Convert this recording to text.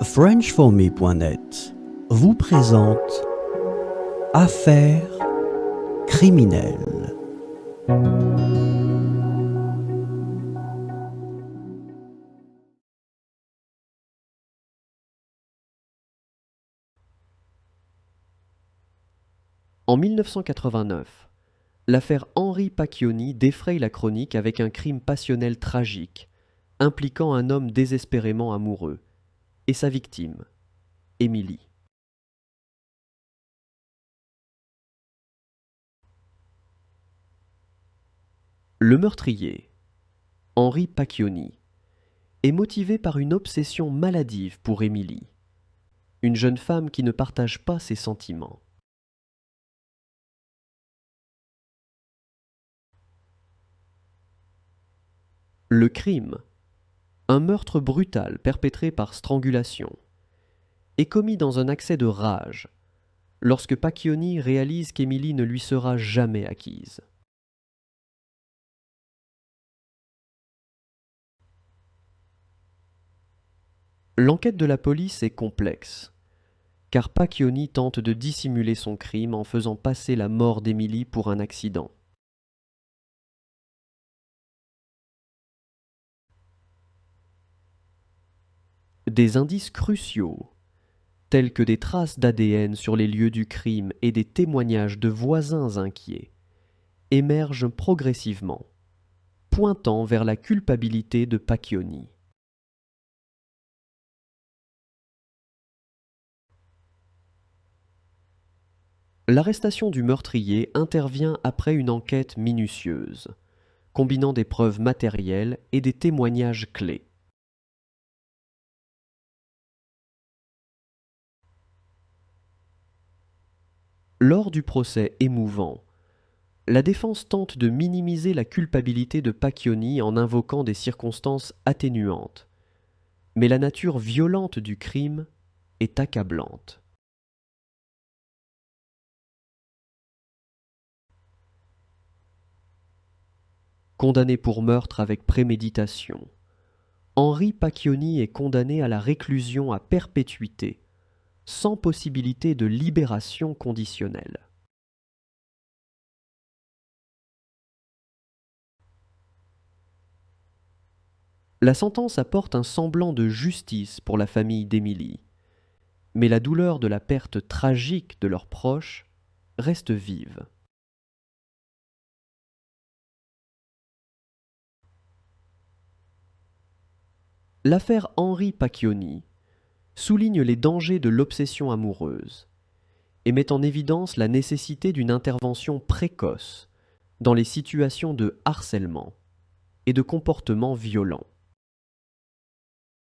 FrenchForMe.net vous présente Affaires criminelles. En 1989, l'affaire Henri Pacchioni défraye la chronique avec un crime passionnel tragique, impliquant un homme désespérément amoureux, et sa victime, Émilie. Le meurtrier, Henri Pacchioni, est motivé par une obsession maladive pour Émilie, une jeune femme qui ne partage pas ses sentiments. Le crime, un meurtre brutal perpétré par strangulation, est commis dans un accès de rage, lorsque Pacchioni réalise qu'Émilie ne lui sera jamais acquise. L'enquête de la police est complexe, car Pacchioni tente de dissimuler son crime en faisant passer la mort d'Émilie pour un accident. Des indices cruciaux, tels que des traces d'ADN sur les lieux du crime et des témoignages de voisins inquiets, émergent progressivement, pointant vers la culpabilité de Pacchioni. L'arrestation du meurtrier intervient après une enquête minutieuse, combinant des preuves matérielles et des témoignages clés. Lors du procès émouvant, la défense tente de minimiser la culpabilité de Pacchioni en invoquant des circonstances atténuantes, mais la nature violente du crime est accablante. Condamné pour meurtre avec préméditation, Henri Pacchioni est condamné à la réclusion à perpétuité, sans possibilité de libération conditionnelle. La sentence apporte un semblant de justice pour la famille d'Émilie, mais la douleur de la perte tragique de leurs proches reste vive. L'affaire Henri Pacchioni souligne les dangers de l'obsession amoureuse et met en évidence la nécessité d'une intervention précoce dans les situations de harcèlement et de comportements violents.